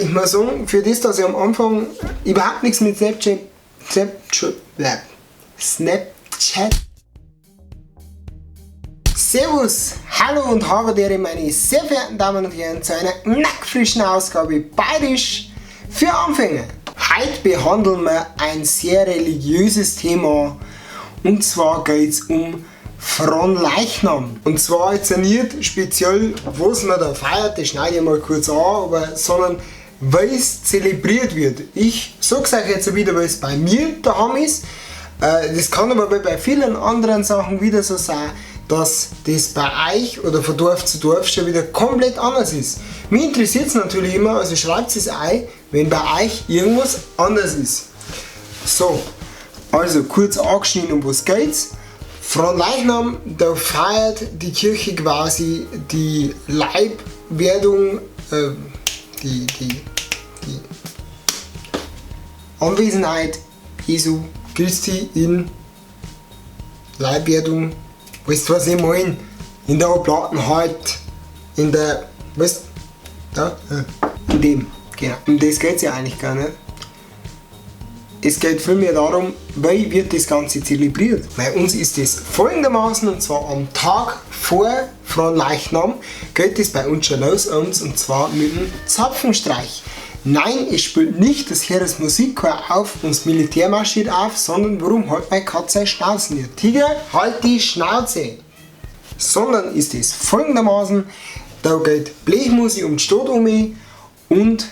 Ich muss sagen, für das, dass ich am Anfang überhaupt nichts mit Snapchat. Servus, hallo und Havadere, meine sehr verehrten Damen und Herren, zu einer nackfrischen Ausgabe Bayerisch für Anfänger. Heute behandeln wir ein sehr religiöses Thema, und zwar geht es um Fronleichnam. Und zwar jetzt nicht speziell, was man da feiert, das schneide ich mal kurz an, sondern weil es zelebriert wird. Ich sage es euch jetzt wieder, weil es bei mir daheim ist. Das kann aber bei vielen anderen Sachen wieder so sein, dass das bei euch oder von Dorf zu Dorf schon wieder komplett anders ist. Mich interessiert es natürlich immer, also schreibt es ein, wenn bei euch irgendwas anders ist. So, also kurz angeschnitten, um was geht's. Fronleichnam, da feiert die Kirche quasi die Leibwerdung, die Anwesenheit Jesu Christi in Leibwerdung, weißt du was ich meine? In der Oblaten halt, in der, weißt du, da? In dem, genau. Um das geht es ja eigentlich gar nicht. Es geht vielmehr darum, wie wird das Ganze zelebriert. Bei uns ist es folgendermaßen, und zwar am Tag vor Fronleichnam geht es bei uns schon los, und zwar mit dem Zapfenstreich. Nein, es spielt nicht das Heeresmusikchor auf und das Militär marschiert auf, sondern warum halt meine Katze Schnauzen nicht? Tiger, halt die Schnauze! Sondern ist es folgendermaßen, da geht Blechmusik um die Stadt um und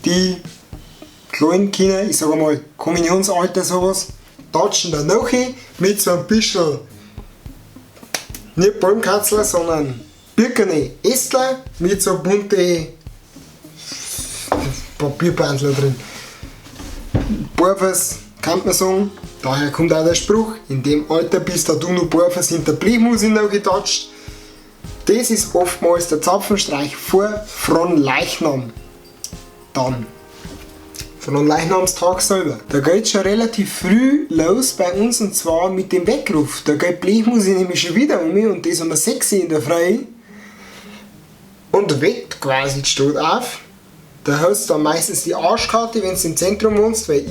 die kleinen Kinder, ich sage mal Kommunionsalter sowas, tatschen da nachher mit so ein bisschen, nicht Baumkatzler, sondern birkene Ästler mit so bunte Papierbandler drin. Barfers kann man sagen, daher kommt auch der Spruch, in dem Alter bis da du noch Barfers hinter Blechmusik noch getatscht. Das ist oftmals der Zapfenstreich vor Fronleichnam. Dann Fronleichnamstag selber. Da geht es schon relativ früh los bei uns, und zwar mit dem Weckruf. Da geht Blechmusik nämlich schon wieder um mich, und das um 6 Uhr in der Früh und weckt quasi die Stadt auf. Da hast du dann meistens die Arschkarte, wenn du im Zentrum wohnst, weil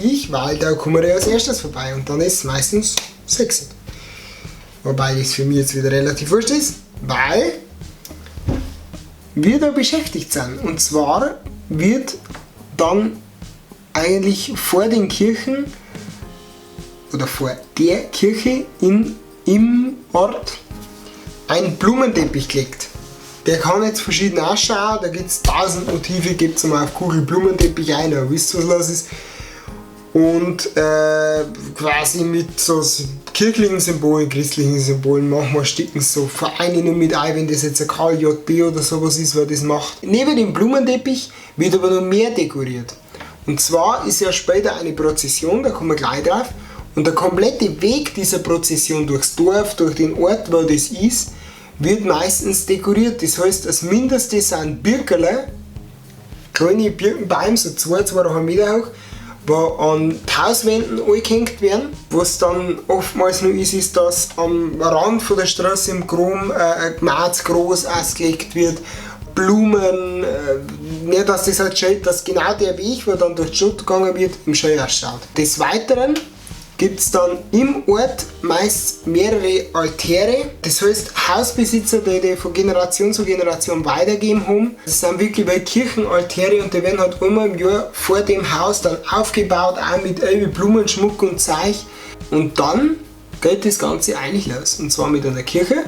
da komme ich als erstes vorbei, und dann ist es meistens 6 Uhr. Wobei das für mich jetzt wieder relativ wurscht ist, weil wir da beschäftigt sind. Und zwar wird dann eigentlich vor den Kirchen oder vor der Kirche im Ort ein Blumenteppich gelegt. Der kann jetzt verschieden ausschauen, da gibt es 1000 Motive, gebt mal auf Google Blumenteppich ein, dann wisst ihr, was los ist. Und quasi mit so kirchlichen Symbolen, christlichen Symbolen, manchmal sticken so Vereine nur mit ein, wenn das jetzt ein KJB oder sowas ist, wer das macht. Neben dem Blumenteppich wird aber noch mehr dekoriert. Und zwar ist ja später eine Prozession, da kommen wir gleich drauf, und der komplette Weg dieser Prozession durchs Dorf, durch den Ort, wo das ist, wird meistens dekoriert. Das heißt, das Mindeste sind Birkerle, kleine Birkenbäume, so 2,5 Meter hoch, die an die Hauswänden angehängt werden. Was dann oftmals noch ist, dass am Rand von der Straße im Chrom ein Gmaz groß ausgelegt wird. Blumen, nicht dass das halt schaut, dass genau der Weg, der dann durch die Stadt gegangen wird, im schön ausschaut. Des Weiteren gibt es dann im Ort meist mehrere Altäre, das heißt Hausbesitzer, die von Generation zu Generation weitergeben haben. Das sind wirklich bei Kirchenaltäre, und die werden halt einmal im Jahr vor dem Haus dann aufgebaut, auch mit Blumenschmuck und Zeug. Und dann geht das Ganze eigentlich los, und zwar mit einer Kirche.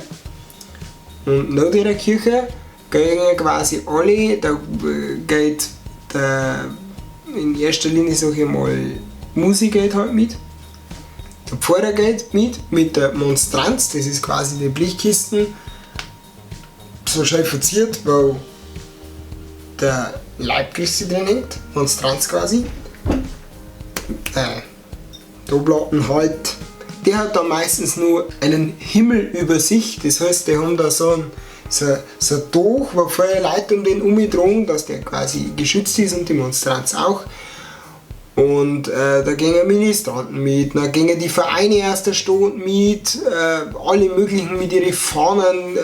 Und nach der Kirche gehen quasi alle, da geht in erster Linie, sage ich mal, Musik geht halt mit. Der Pfarrer geht mit der Monstranz, das ist quasi die Blechkisten, so schön verziert, wo der Leib Christi drin hängt, Monstranz quasi. Die Oblaten halt, der hat da meistens nur einen Himmel über sich, das heißt, die haben da so ein Dach, wo vorher Leute um den umgedrungen, dass der quasi geschützt ist, und die Monstranz auch. Und da gingen Ministranten mit, da gingen die Vereine aus der Stadt mit, alle möglichen mit ihren Fahnen,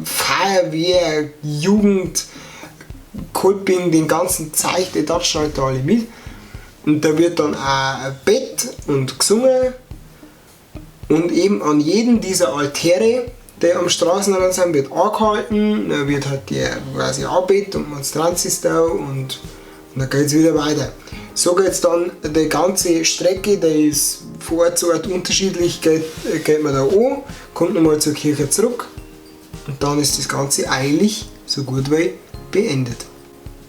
Feuerwehr, Jugend, geholt bin, den ganzen Zeug, die tatschen halt da alle mit. Und da wird dann auch ein Bett und gesungen. Und eben an jedem dieser Altäre, die am Straßenrand sind, wird angehalten. Dann wird halt der quasi angebetet und Monstranz ist da und dann geht es wieder weiter. So geht es dann die ganze Strecke, die ist von Ort zu Ort unterschiedlich, geht man da an, kommt nochmal zur Kirche zurück und dann ist das Ganze eigentlich so gut wie beendet.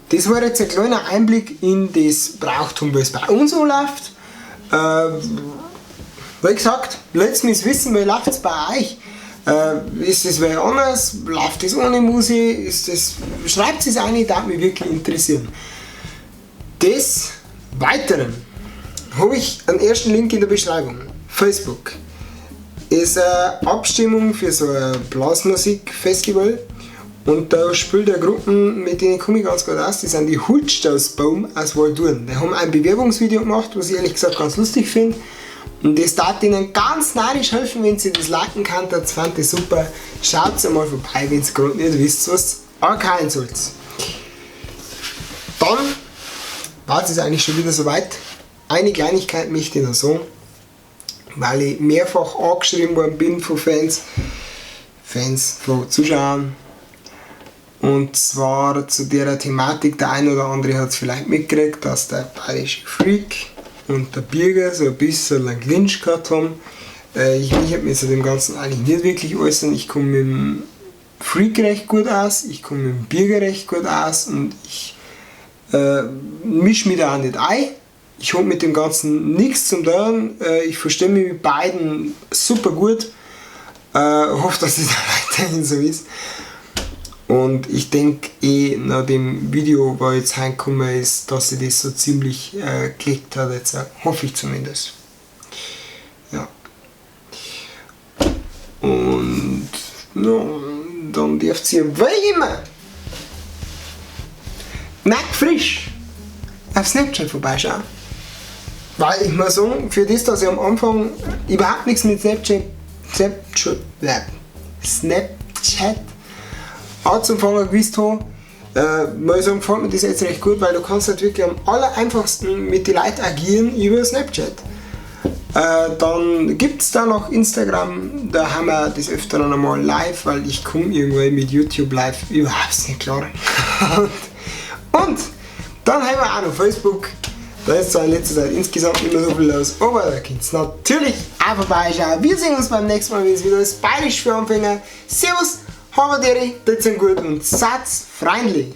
Das war jetzt ein kleiner Einblick in das Brauchtum, wie es bei uns so läuft. Wie gesagt, lasst mich wissen, wie läuft es bei euch? Ist das wer anders? Läuft das ohne Musik? Schreibt es ein, das würde mich wirklich interessieren. Des Weiteren habe ich einen ersten Link in der Beschreibung. Facebook ist eine Abstimmung für so ein Blasmusikfestival und da spielt eine Gruppe, mit denen komme ich ganz gut aus, die sind die Hultstausbaum aus Waldurn. Die haben ein Bewerbungsvideo gemacht, was ich ehrlich gesagt ganz lustig finde und das darf ihnen ganz narrisch helfen, wenn sie das liken kann, das fand ich super. Schaut einmal vorbei, wenn ihr gerade nicht wisst, was ankehren sollt. Dann war es eigentlich schon wieder soweit. Eine Kleinigkeit möchte ich noch sagen, weil ich mehrfach angeschrieben worden bin von Fans, von Zuschauern. Und zwar zu der Thematik, der eine oder andere hat es vielleicht mitgekriegt, dass der bayerische Freak und der Birger so ein bisschen einen Clinch gehabt haben. Ich habe mich zu dem Ganzen eigentlich nicht wirklich äußern. Ich komme mit dem Freak recht gut aus, ich komme mit dem Birger recht gut aus und ich mische mich da auch nicht ein. Ich habe mit dem Ganzen nichts zu tun. Ich verstehe mich mit beiden super gut. Hoffe, dass es weiterhin so ist. Und ich denke nach dem Video, was jetzt reingekommen ist, dass sich das so ziemlich geklickt hat. Jetzt, hoffe ich zumindest. Ja. Und dann dürft ihr wie immer nackt frisch auf Snapchat vorbeischauen. Weil ich muss sagen, für das, dass ich am Anfang überhaupt nichts mit Snapchat anzufangen gewusst habe, muss ich sagen, gefällt mir das jetzt recht gut, weil du kannst halt wirklich am allereinfachsten mit den Leuten agieren über Snapchat. Dann gibt es da noch Instagram, da haben wir das öfter einmal live, weil ich komme irgendwie mit YouTube live überhaupt nicht klar. Und dann haben wir auch noch Facebook. Da ist zwar in letzter Zeit insgesamt nicht mehr so viel los, aber da könnt ihr natürlich auch vorbeischauen. Wir sehen uns beim nächsten Mal, wenn es wieder ist. Bayerisch für Anfänger. Servus, haben wir dir, tut's gut und seid freundlich.